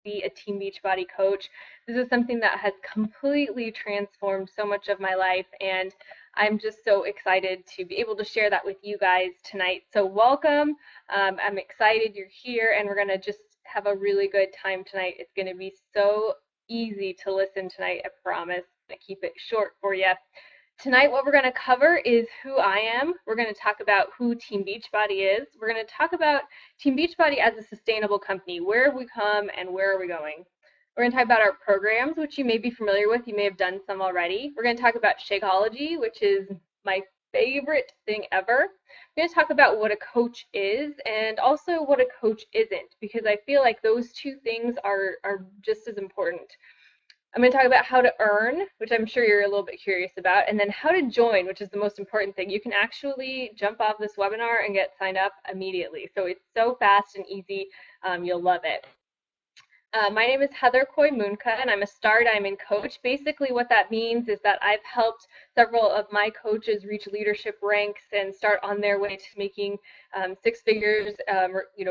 be a Team Beachbody coach. This is something that has completely transformed so much of my life, and I'm just so excited to be able to share that with you guys tonight. So welcome. I'm excited you're here, and we're going to just have a really good time tonight. It's going to be so easy to listen tonight, I promise. I'm going to keep it short for you. Tonight, what we're going to cover is who I am. We're going to talk about who Team Beachbody is. We're going to talk about Team Beachbody as a sustainable company. Where have we come and where are we going? We're going to talk about our programs, which you may be familiar with. You may have done some already. We're going to talk about Shakeology, which is my favorite thing ever. We're going to talk about what a coach is and also what a coach isn't, because I feel like those two things are just as important. I'm going to talk about how to earn, which I'm sure you're a little bit curious about, and then how to join, which is the most important thing. You can actually jump off this webinar and get signed up immediately. So it's so fast and easy. You'll love it. My name is Heather Coy Moonka, and I'm a Star Diamond coach. Basically, what that means is that I've helped several of my coaches reach leadership ranks and start on their way to making six figures,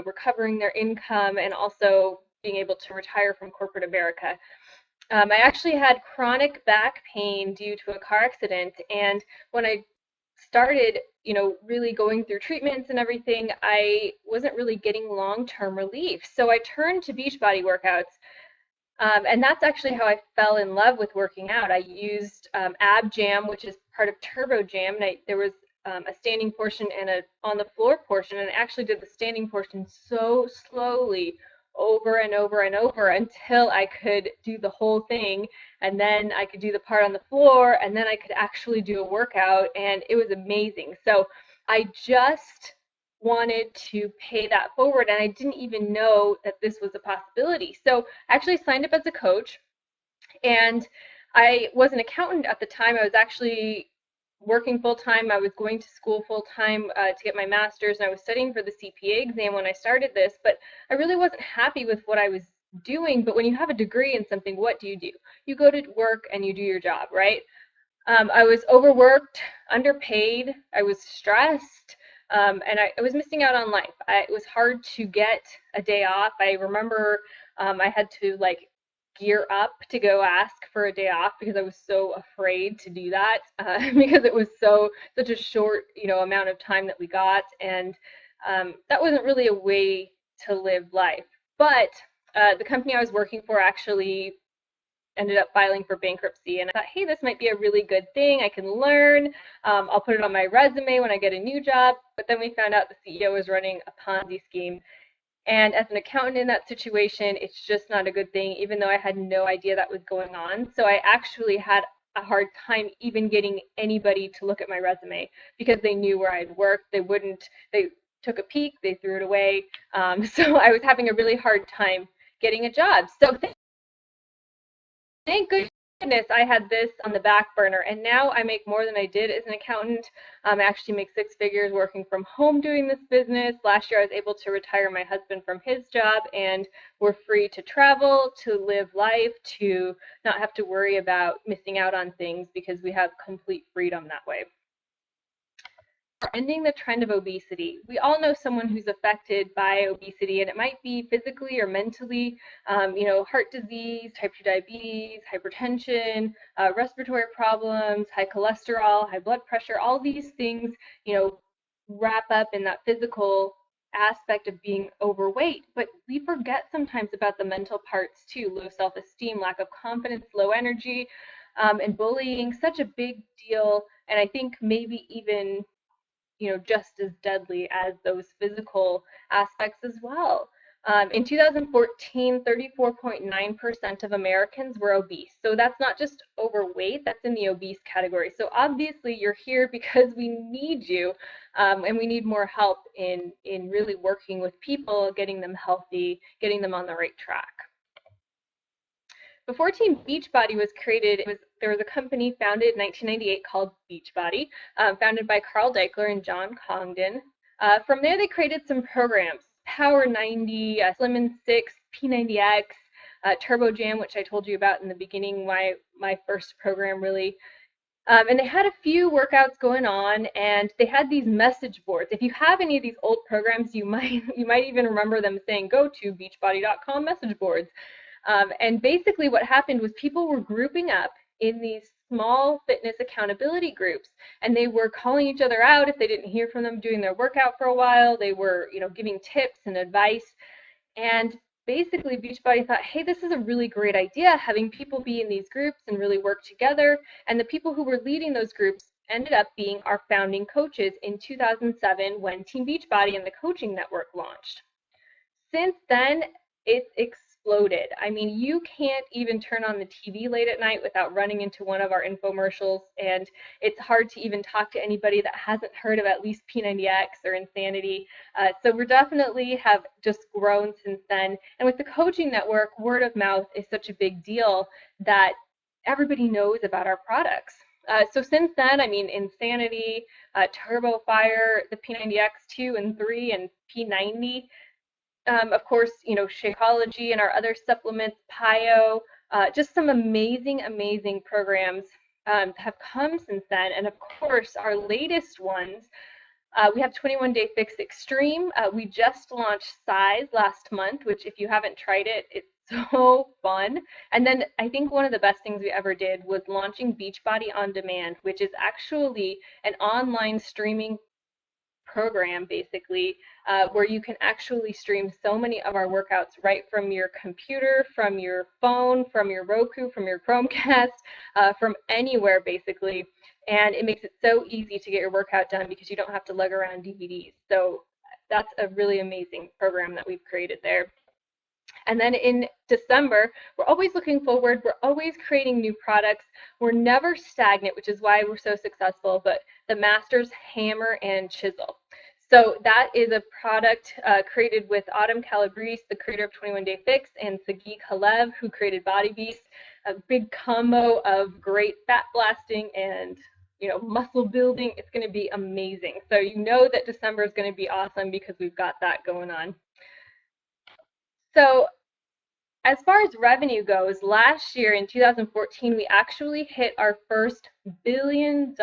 recovering their income, and also being able to retire from corporate America. I actually had chronic back pain due to a car accident, and when I started, really going through treatments and everything, I wasn't really getting long-term relief. So I turned to Beachbody workouts, and that's actually how I fell in love with working out. I used Ab Jam, which is part of Turbo Jam, and there was a standing portion and a on the floor portion, and I actually did the standing portion so slowly over and over and over until I could do the whole thing, and then I could do the part on the floor, and then I could actually do a workout, and it was amazing. So I just wanted to pay that forward, and I didn't even know that this was a possibility. So I actually signed up as a coach, and I was an accountant at the time. I was actually working full-time. I was going to school full-time to get my master's, and I was studying for the CPA exam when I started this, but I really wasn't happy with what I was doing. But when you have a degree in something, what do? You go to work and you do your job, right? I was overworked, underpaid, I was stressed, and I was missing out on life. It was hard to get a day off. I remember I had to gear up to go ask for a day off because I was so afraid to do that because it was such a short amount of time that we got, and that wasn't really a way to live life. But the company I was working for actually ended up filing for bankruptcy, and I thought, hey, this might be a really good thing. I can learn. I'll put it on my resume when I get a new job. But then we found out the CEO was running a Ponzi scheme. And as an accountant in that situation, it's just not a good thing, even though I had no idea that was going on. So I actually had a hard time even getting anybody to look at my resume because they knew where I'd worked. They took a peek, they threw it away. So I was having a really hard time getting a job. So thank goodness I had this on the back burner, and now I make more than I did as an accountant. I actually make six figures working from home doing this business. Last year I was able to retire my husband from his job, and we're free to travel, to live life, to not have to worry about missing out on things because we have complete freedom that way. Ending the trend of obesity. We all know someone who's affected by obesity, and it might be physically or mentally, heart disease, type 2 diabetes, hypertension, respiratory problems, high cholesterol, high blood pressure. All these things, wrap up in that physical aspect of being overweight, but we forget sometimes about the mental parts too. Low self-esteem, lack of confidence, low energy, and bullying, such a big deal, and I think maybe even just as deadly as those physical aspects as well. In 2014, 34.9% of Americans were obese. So that's not just overweight, that's in the obese category. So obviously you're here because we need you, and we need more help in really working with people, getting them healthy, getting them on the right track. Before Team Beachbody was created, there was a company founded in 1998 called Beachbody, founded by Carl Deichler and John Congdon. From there, they created some programs: Power 90, Slim and 6, P90X, Turbo Jam, which I told you about in the beginning, my first program really. And they had a few workouts going on, and they had these message boards. If you have any of these old programs, you might even remember them saying, go to beachbody.com message boards. And basically what happened was people were grouping up in these small fitness accountability groups, and they were calling each other out if they didn't hear from them doing their workout for a while. They were, giving tips and advice. And basically Beachbody thought, hey, this is a really great idea, having people be in these groups and really work together. And the people who were leading those groups ended up being our founding coaches in 2007 when Team Beachbody and the Coaching Network launched. Since then, it's exploded. I mean, you can't even turn on the TV late at night without running into one of our infomercials, and it's hard to even talk to anybody that hasn't heard of at least P90X or Insanity. So we're definitely have just grown since then. And with the Coaching Network, word of mouth is such a big deal that everybody knows about our products. So since then, I mean, Insanity, Turbo Fire, the P90X2 and 3, and P90, of course, Shakeology and our other supplements, PIO, just some amazing, amazing programs have come since then. And of course, our latest ones, we have 21 Day Fix Extreme. We just launched Size last month, which if you haven't tried it, it's so fun. And then I think one of the best things we ever did was launching Beachbody On Demand, which is actually an online streaming program basically, where you can actually stream so many of our workouts right from your computer, from your phone, from your Roku, from your Chromecast, from anywhere basically. And it makes it so easy to get your workout done because you don't have to lug around DVDs. So that's a really amazing program that we've created there. And then in December, we're always looking forward. We're always creating new products. We're never stagnant, which is why we're so successful, but the Masters Hammer and Chisel. So that is a product created with Autumn Calabrese, the creator of 21 Day Fix, and Sagi Kalev, who created Body Beast. A big combo of great fat blasting and muscle building. It's going to be amazing. So you know that December is going to be awesome because we've got that going on. So as far as revenue goes, last year in 2014, we actually hit our first $1 billion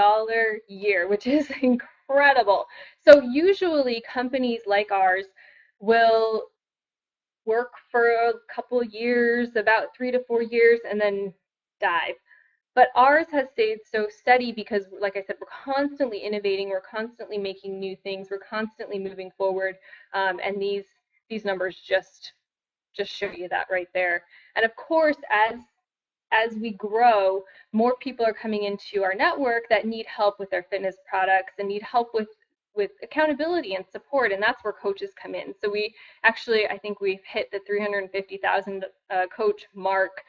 year, which is incredible. So usually companies like ours will work for a couple years, about 3 to 4 years, and then dive. But ours has stayed so steady because, like I said, we're constantly innovating, we're constantly making new things, we're constantly moving forward, and these numbers just show you that right there. And of course, as we grow, more people are coming into our network that need help with their fitness products and need help with accountability and support, and that's where coaches come in. So we actually, I think we've hit the 350,000 coach mark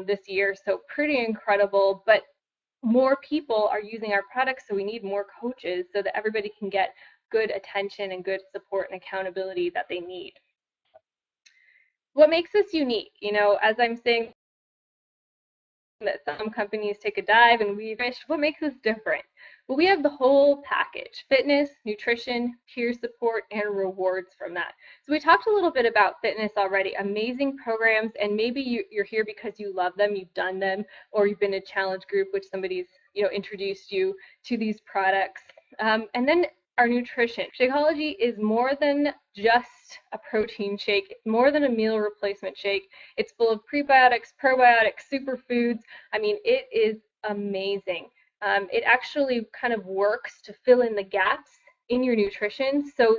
this year, so pretty incredible. But more people are using our products, so we need more coaches so that everybody can get good attention and good support and accountability that they need. What makes us unique, as I'm saying that some companies take a dive and we fish, what makes us different? Well, we have the whole package: fitness, nutrition, peer support, and rewards from that. So we talked a little bit about fitness already, amazing programs, and maybe you're here because you love them, you've done them, or you've been in a challenge group which somebody's introduced you to these products. And then our nutrition. Shakeology is more than just a protein shake. It's more than a meal replacement shake. It's full of prebiotics, probiotics, superfoods. I mean, it is amazing. It actually kind of works to fill in the gaps in your nutrition. So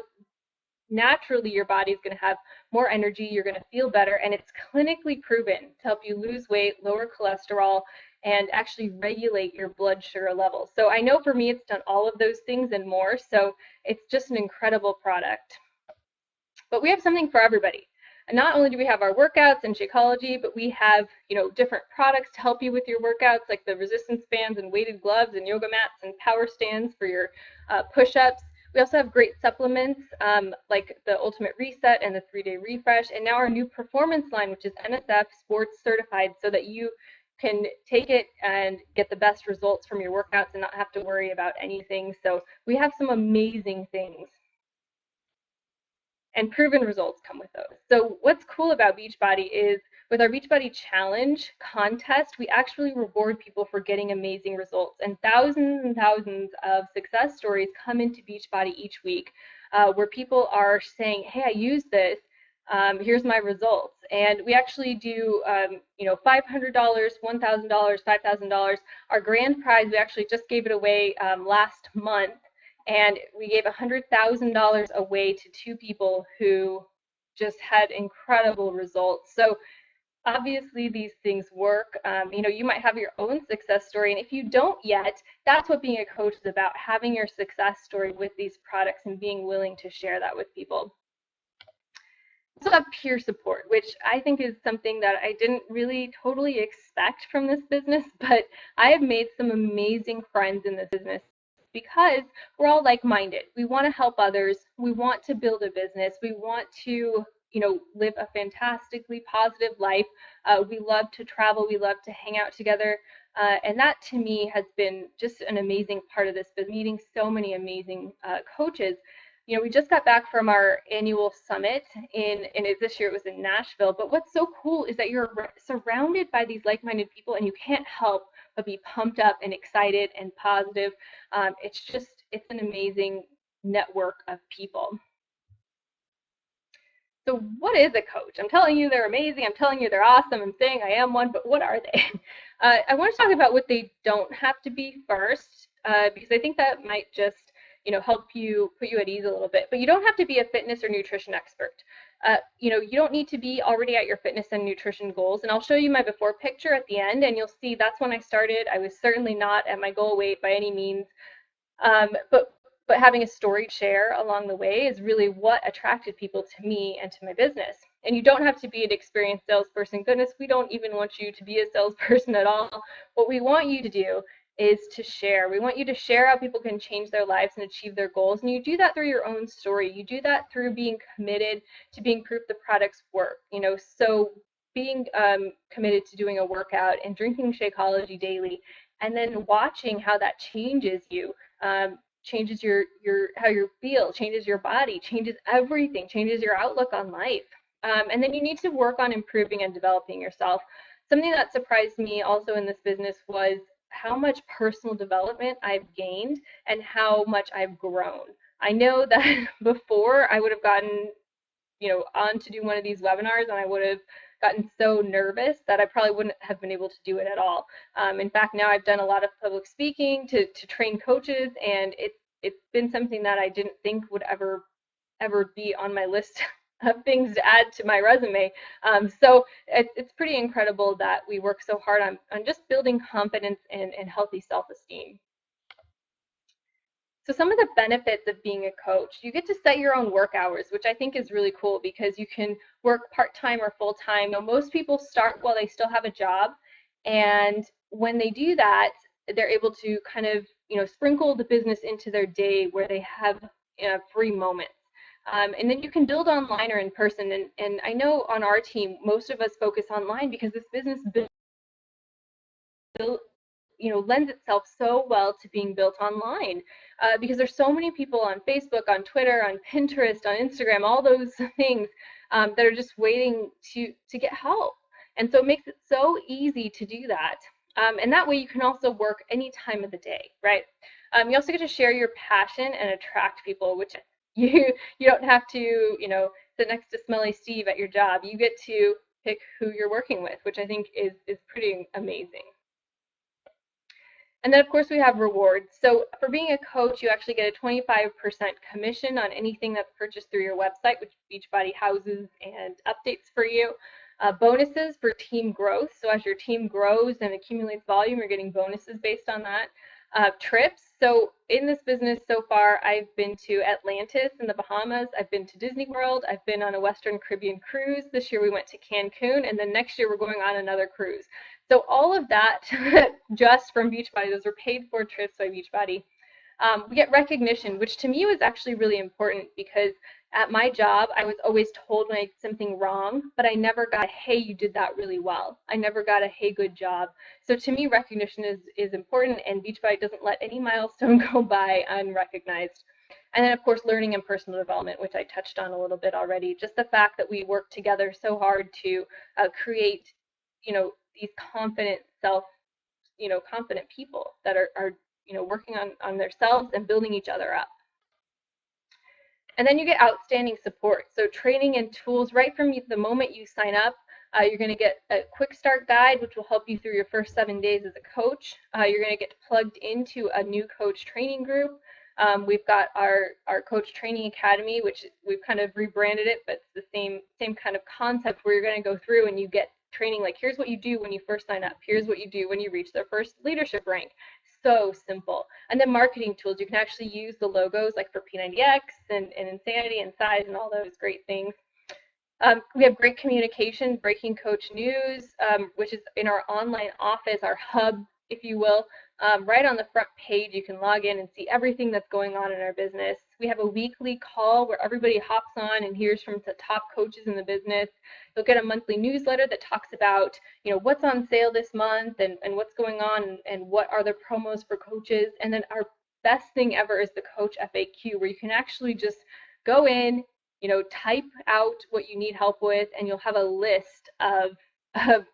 naturally, your body is going to have more energy. You're going to feel better. And it's clinically proven to help you lose weight, lower cholesterol, and actually regulate your blood sugar levels. So I know for me, it's done all of those things and more. So it's just an incredible product. But we have something for everybody. And not only do we have our workouts and Shakeology, but we have, different products to help you with your workouts, like the resistance bands and weighted gloves and yoga mats and power stands for your push-ups. We also have great supplements like the Ultimate Reset and the 3-Day Refresh, and now our new performance line, which is NSF Sports Certified, so that you can take it and get the best results from your workouts and not have to worry about anything. So we have some amazing things. And proven results come with those. So what's cool about Beachbody is with our Beachbody Challenge contest, we actually reward people for getting amazing results. And thousands of success stories come into Beachbody each week where people are saying, hey, I used this. Here's my results. and we actually do, $500, $1,000, $5,000. Our grand prize, we actually just gave it away last month, and we gave $100,000 away to two people who just had incredible results. So obviously these things work. You might have your own success story, and if you don't yet, that's what being a coach is about, having your success story with these products and being willing to share that with people. Also have peer support, which I think is something that I didn't really totally expect from this business, but I have made some amazing friends in this business because we're all like-minded. We want to help others. We want to build a business. We want to, live a fantastically positive life. We love to travel. We love to hang out together. And that to me has been just an amazing part of this, but meeting so many amazing coaches. We just got back from our annual summit and this year it was in Nashville. But what's so cool is that you're surrounded by these like-minded people, and you can't help but be pumped up and excited and positive. It's an amazing network of people. So what is a coach? I'm telling you they're amazing. I'm telling you they're awesome. I'm saying I am one, but what are they? I want to talk about what they don't have to be first, because I think that might just, help you put you at ease a little bit. But you don't have to be a fitness or nutrition expert. You don't need to be already at your fitness and nutrition goals. And I'll show you my before picture at the end, and you'll see that's when I started. I was certainly not at my goal weight by any means. But having a story to share along the way is really what attracted people to me and to my business. And you don't have to be an experienced salesperson. Goodness, we don't even want you to be a salesperson at all. What we want you to do is to share. We want you to share how people can change their lives and achieve their goals. And you do that through your own story. You do that through being committed to being proof the products work. So being committed to doing a workout and drinking Shakeology daily, and then watching how that changes you. Changes your how you feel, changes your body, changes everything, changes your outlook on life. And then you need to work on improving and developing yourself. Something that surprised me also in this business was how much personal development I've gained and how much I've grown. I know that before I would have gotten, on to do one of these webinars, and I would have gotten so nervous that I probably wouldn't have been able to do it at all. In fact, now I've done a lot of public speaking to train coaches, and it's been something that I didn't think would ever be on my list of things to add to my resume. So it's pretty incredible that we work so hard on just building confidence and healthy self-esteem. So some of the benefits of being a coach, you get to set your own work hours, which I think is really cool because you can work part-time or full-time. Most people start while they still have a job, and when they do that, they're able to kind of, sprinkle the business into their day where they have free moments. And then you can build online or in person. And I know on our team, most of us focus online because this business lends itself so well to being built online, because there's so many people on Facebook, on Twitter, on Pinterest, on Instagram, all those things that are just waiting to get help. And so it makes it so easy to do that. And that way you can also work any time of the day, right? You also get to share your passion and attract people, which you don't have to, sit next to Smelly Steve at your job. You get to pick who you're working with, which I think is pretty amazing. And then, of course, we have rewards. So for being a coach, you actually get a 25% commission on anything that's purchased through your website, which Beachbody houses and updates for you. Bonuses for team growth. So as your team grows and accumulates volume, you're getting bonuses based on that. Trips. So in this business so far, I've been to Atlantis in the Bahamas. I've been to Disney World. I've been on a Western Caribbean cruise. This year we went to Cancun, and then next year we're going on another cruise. So all of that just from Beachbody, those are paid for trips by Beachbody. We get recognition, which to me was actually really important because at my job, I was always told when I did something wrong, but I never got a, hey, you did that really well. I never got a, hey, good job. So to me, recognition is important, and Beachbody doesn't let any milestone go by unrecognized. And then, of course, learning and personal development, which I touched on a little bit already. Just the fact that we work together so hard to create, these confident confident people that are working on themselves and building each other up. And then you get outstanding support. So training and tools right from the moment you sign up. You're going to get a quick start guide, which will help you through your first 7 days as a coach. You're going to get plugged into a new coach training group. We've got our coach training academy, which we've kind of rebranded it, but it's the same kind of concept where you're going to go through and you get training like, here's what you do when you first sign up. Here's what you do when you reach their first leadership rank. So simple. And then marketing tools. You can actually use the logos like for P90X and Insanity and Size and all those great things. We have great communication, breaking coach news, which is in our online office, our hub, if you will. Right on the front page, you can log in and see everything that's going on in our business. We have a weekly call where everybody hops on and hears from the top coaches in the business. You'll get a monthly newsletter that talks about, what's on sale this month and what's going on and what are the promos for coaches. And then our best thing ever is the Coach FAQ, where you can actually just go in, type out what you need help with, and you'll have a list of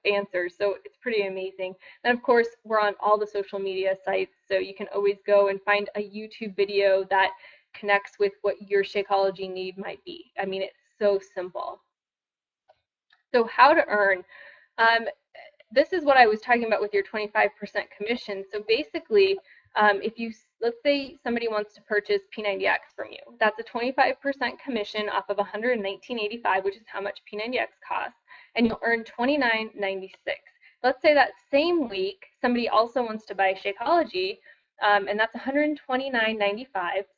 answers. So it's pretty amazing. And of course, we're on all the social media sites, so you can always go and find a YouTube video that connects with what your Shakeology need might be. I mean, it's so simple. So how to earn. This is what I was talking about with your 25% commission. So basically, let's say somebody wants to purchase P90X from you, that's a 25% commission off of $119.85, which is how much P90X costs, and you'll earn $29.96. Let's say that same week somebody also wants to buy Shakeology, and that's $129.95.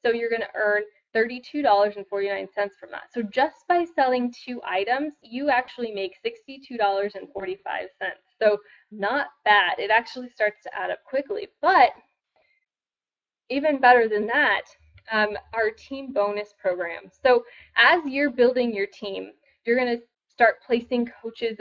So you're going to earn $32.49 from that. So just by selling 2 items, you actually make $62.45. So not bad. It actually starts to add up quickly. But even better than that, our team bonus program. So as you're building your team, you're going to start placing coaches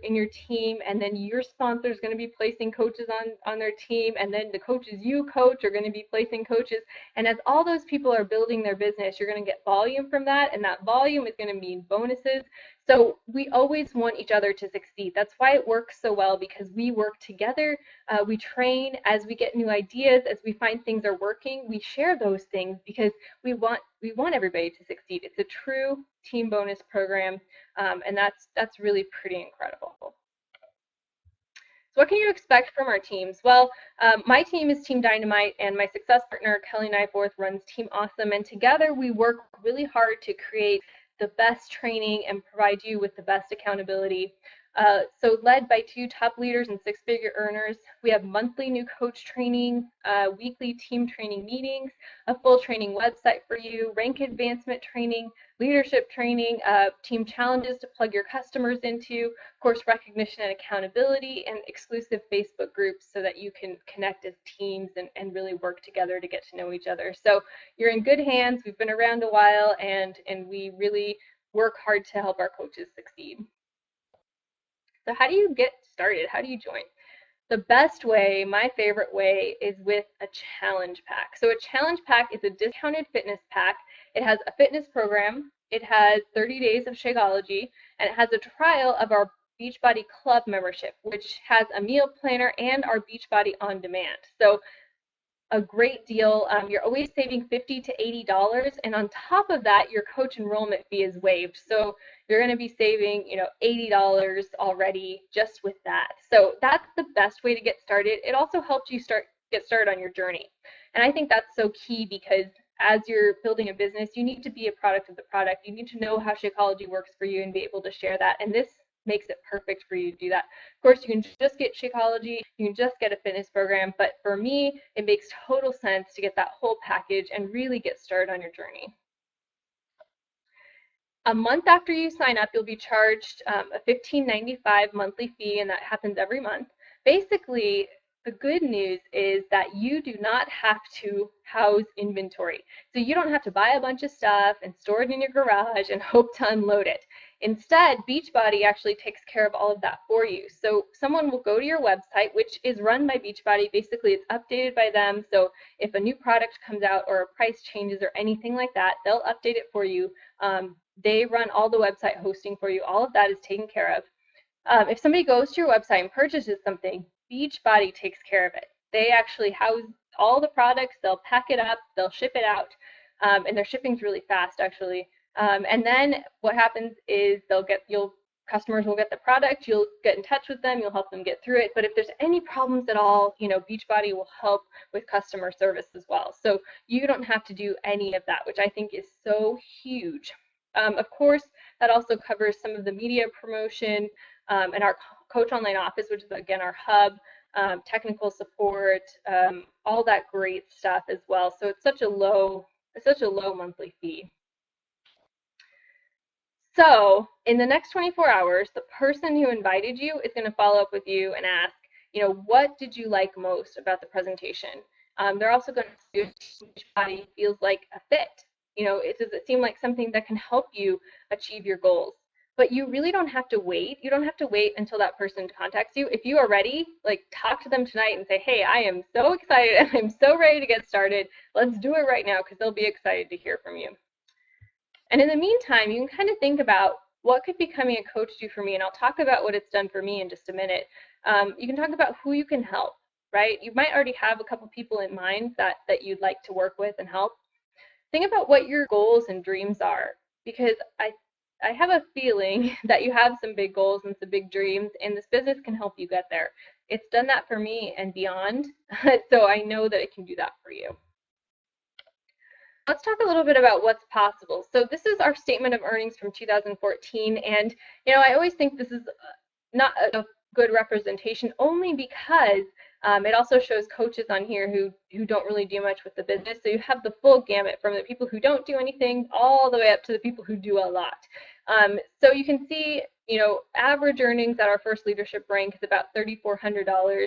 in your team, and then your sponsor is going to be placing coaches on their team, and then the coaches you coach are going to be placing coaches. And as all those people are building their business, you're going to get volume from that, and that volume is going to mean bonuses. So we always want each other to succeed. That's why it works so well, because we work together. We train as we get new ideas, as we find things are working. We share those things because we want everybody to succeed. It's a true team bonus program, and that's really pretty incredible. So what can you expect from our teams? Well, my team is Team Dynamite, and my success partner, Kelly Nyforth, runs Team Awesome, and together we work really hard to create the best training and provide you with the best accountability. So led by 2 top leaders and 6-figure earners, we have monthly new coach training, weekly team training meetings, a full training website for you, rank advancement training, leadership training, team challenges to plug your customers into, course recognition and accountability, and exclusive Facebook groups so that you can connect as teams and really work together to get to know each other. So you're in good hands. We've been around a while, and we really work hard to help our coaches succeed. So how do you get started? How do you join? The best way, my favorite way, is with a challenge pack. So a challenge pack is a discounted fitness pack. It has a fitness program, it has 30 days of Shakeology, and it has a trial of our Beachbody Club membership, which has a meal planner and our Beachbody On Demand. So a great deal. You're always saving $50 to $80, and on top of that, your coach enrollment fee is waived. So you're going to be saving, $80 already just with that. So that's the best way to get started. It also helps you get started on your journey, and I think that's so key, because as you're building a business, you need to be a product of the product. You need to know how Shakeology works for you and be able to share that. And this makes it perfect for you to do that. Of course, you can just get Shakeology, you can just get a fitness program, but for me, it makes total sense to get that whole package and really get started on your journey. A month after you sign up, you'll be charged a $15.95 monthly fee, and that happens every month. Basically, the good news is that you do not have to house inventory. So you don't have to buy a bunch of stuff and store it in your garage and hope to unload it. Instead, Beachbody actually takes care of all of that for you. So someone will go to your website, which is run by Beachbody. Basically, it's updated by them. So if a new product comes out or a price changes or anything like that, they'll update it for you. They run all the website hosting for you. All of that is taken care of. If somebody goes to your website and purchases something, Beachbody takes care of it. They actually house all the products, they'll pack it up, they'll ship it out. and their shipping's really fast actually. And then what happens is customers will get the product, you'll get in touch with them, you'll help them get through it. But if there's any problems at all, Beachbody will help with customer service as well. So you don't have to do any of that, which I think is so huge. Of course, that also covers some of the media promotion and our Coach Online Office, which is again our hub, technical support, all that great stuff as well. So it's such a low monthly fee. So in the next 24 hours, the person who invited you is going to follow up with you and ask, what did you like most about the presentation? They're also going to see if Beachbody feels like a fit. Does it seem like something that can help you achieve your goals? But you really don't have to wait. You don't have to wait until that person contacts you. If you are ready, talk to them tonight and say, hey, I am so excited and I'm so ready to get started. Let's do it right now because they'll be excited to hear from you. And in the meantime, you can kind of think about what could becoming a coach do for me, and I'll talk about what it's done for me in just a minute. You can talk about who you can help, right? You might already have a couple people in mind that you'd like to work with and help. Think about what your goals and dreams are, because I have a feeling that you have some big goals and some big dreams, and this business can help you get there. It's done that for me and beyond, so I know that it can do that for you. Let's talk a little bit about what's possible. So this is our statement of earnings from 2014, and I always think this is not a good representation, only because it also shows coaches on here who don't really do much with the business. So you have the full gamut from the people who don't do anything all the way up to the people who do a lot. So you can see, average earnings at our first leadership rank is about $3,400.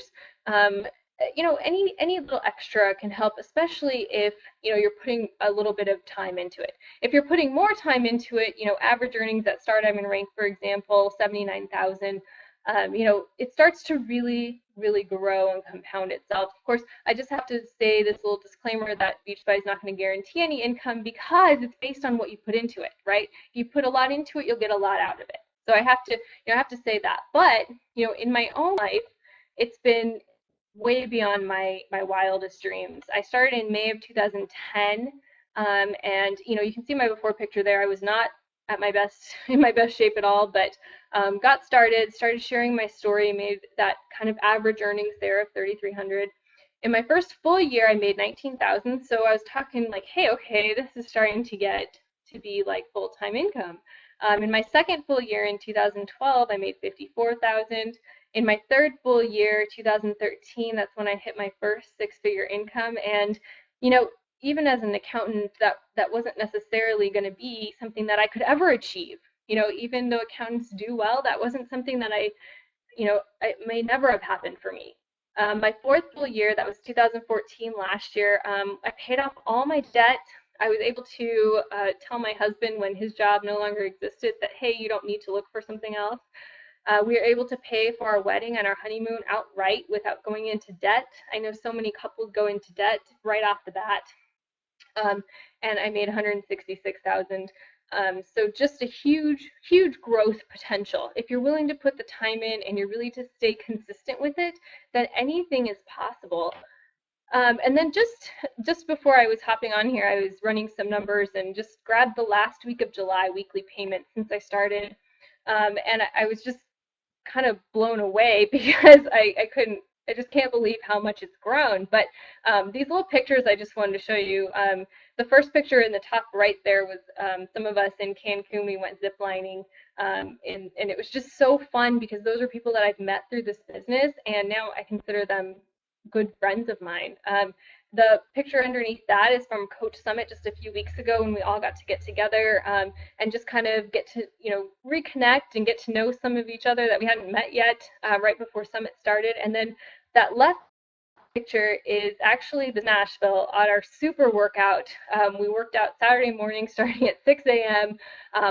Any little extra can help, especially if you're putting a little bit of time into it. If you're putting more time into it, average earnings at Star Diamond rank, for example, 79,000. It starts to really, really grow and compound itself. Of course, I just have to say this little disclaimer that Beachbody is not going to guarantee any income because it's based on what you put into it, right? If you put a lot into it, you'll get a lot out of it. So I have to say that. But in my own life, it's been way beyond my wildest dreams. I started in May of 2010, and you can see my before picture there. I was not at my best in my best shape at all, but got started sharing my story, made that kind of average earnings there of 3,300. In my first full year, I made 19,000. So I was talking like, hey, okay, this is starting to get to be like full-time income. In my second full year in 2012, I made 54,000. In my third full year, 2013, that's when I hit my first six-figure income. And, even as an accountant, that wasn't necessarily going to be something that I could ever achieve. Even though accountants do well, that wasn't something that it may never have happened for me. My fourth full year, that was 2014 last year, I paid off all my debt. I was able to tell my husband when his job no longer existed that, hey, you don't need to look for something else. We were able to pay for our wedding and our honeymoon outright without going into debt. I know so many couples go into debt right off the bat. And I made 166,000. So just a huge, huge growth potential. If you're willing to put the time in and you're really to stay consistent with it, then anything is possible. And then just before I was hopping on here, I was running some numbers and just grabbed the last week of July weekly payment since I started. And I was just kind of blown away because I just can't believe how much it's grown. But these little pictures I just wanted to show you. The first picture in the top right there was some of us in Cancun. We went ziplining, and it was just so fun because those are people that I've met through this business, and now I consider them good friends of mine. The picture underneath that is from Coach Summit just a few weeks ago when we all got to get together and just kind of get to, reconnect and get to know some of each other that we hadn't met yet right before Summit started. And then that left picture is actually the Nashville on our super workout. We worked out Saturday morning starting at 6 a.m.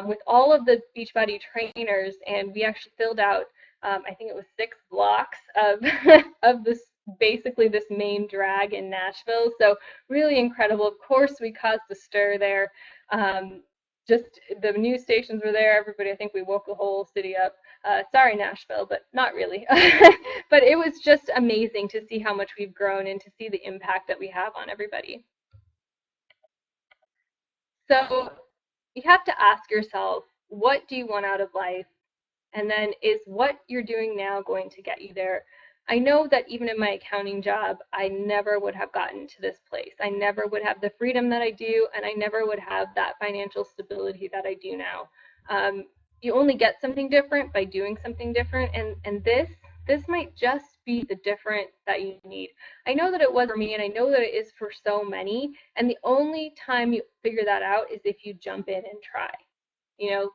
With all of the Beachbody trainers, and we actually filled out, I think it was 6 blocks of of basically this main drag in Nashville. So really incredible. Of course, we caused a stir there. Just the news stations were there. Everybody, I think we woke the whole city up. Sorry, Nashville, but not really. But it was just amazing to see how much we've grown and to see the impact that we have on everybody. So you have to ask yourself, what do you want out of life? And then, is what you're doing now going to get you there? I know that even in my accounting job, I never would have gotten to this place. I never would have the freedom that I do, and I never would have that financial stability that I do now. You only get something different by doing something different, and this might just be the different that you need. I know that it was for me, and I know that it is for so many. And the only time you figure that out is if you jump in and try.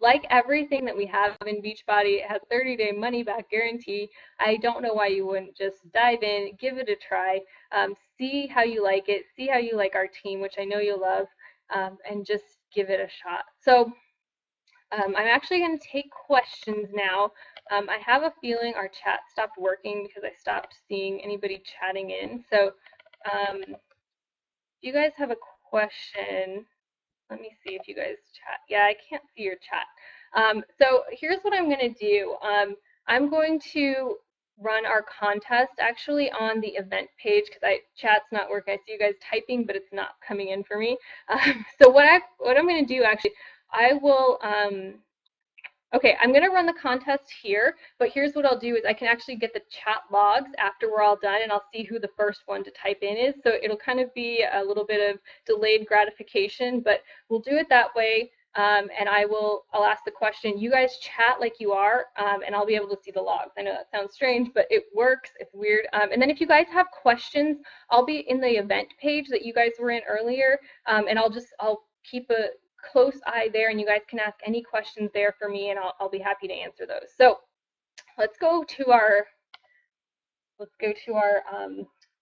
Like everything that we have in Beachbody, it has 30-day money back guarantee. I don't know why you wouldn't just dive in, give it a try, see how you like it, see how you like our team, which I know you'll love, and just give it a shot. So I'm actually going to take questions now. I have a feeling our chat stopped working because I stopped seeing anybody chatting in. So if you guys have a question, let me see if you guys chat. Yeah, I can't see your chat. So here's what I'm going to do. I'm going to run our contest actually on the event page because chat's not working. I see you guys typing, but it's not coming in for me. So what I'm going to do actually, I will. Okay, I'm going to run the contest here, but here's what I'll do is I can actually get the chat logs after we're all done, and I'll see who the first one to type in is. So it'll kind of be a little bit of delayed gratification, but we'll do it that way. And I'll ask the question. You guys chat like you are, and I'll be able to see the logs. I know that sounds strange, but it works. It's weird. And then if you guys have questions, I'll be in the event page that you guys were in earlier, and I'll keep a close eye there, and you guys can ask any questions there for me, and I'll be happy to answer those. So let's go to our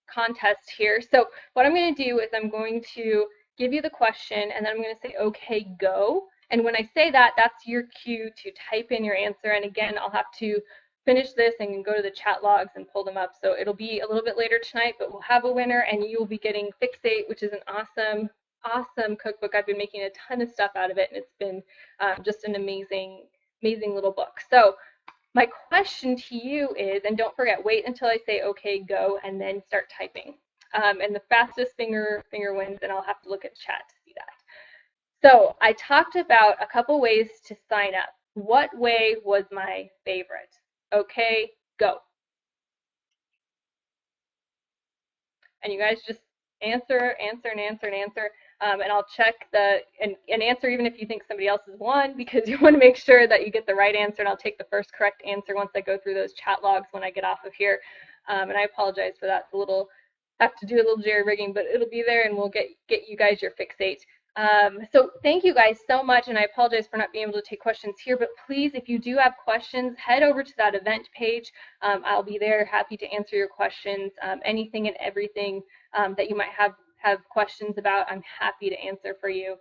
contest here. So what I'm going to do is I'm going to give you the question, and then I'm going to say, okay, go. And when I say that, that's your cue to type in your answer. And again, I'll have to finish this and go to the chat logs and pull them up. So it'll be a little bit later tonight, but we'll have a winner, and you'll be getting Fixate, which is an awesome cookbook. I've been making a ton of stuff out of it, and it's been just an amazing little book. So my question to you is, and don't forget, wait until I say okay, go, and then start typing. And the fastest finger wins, and I'll have to look at chat to see that. So I talked about a couple ways to sign up. What way was my favorite? Okay, go. And you guys just answer, and I'll check and answer even if you think somebody else has won, because you want to make sure that you get the right answer, and I'll take the first correct answer once I go through those chat logs when I get off of here. And I apologize for that. Have to do a little jerry rigging, but it'll be there, and we'll get you guys your Fixate. So thank you guys so much, and I apologize for not being able to take questions here, but please, if you do have questions, head over to that event page. I'll be there, happy to answer your questions, anything and everything that you might have questions about, I'm happy to answer for you.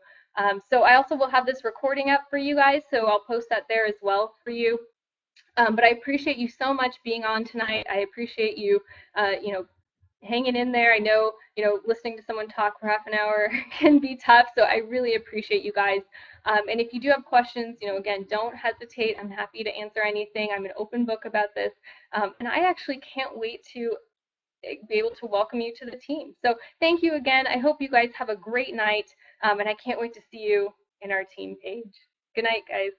So I also will have this recording up for you guys, so I'll post that there as well for you. But I appreciate you so much being on tonight. I appreciate you, hanging in there. I know, listening to someone talk for half an hour can be tough, so I really appreciate you guys. And if you do have questions, again, don't hesitate. I'm happy to answer anything. I'm an open book about this, and I actually can't wait to be able to welcome you to the team. So thank you again. I hope you guys have a great night, and I can't wait to see you in our team page. Good night, guys.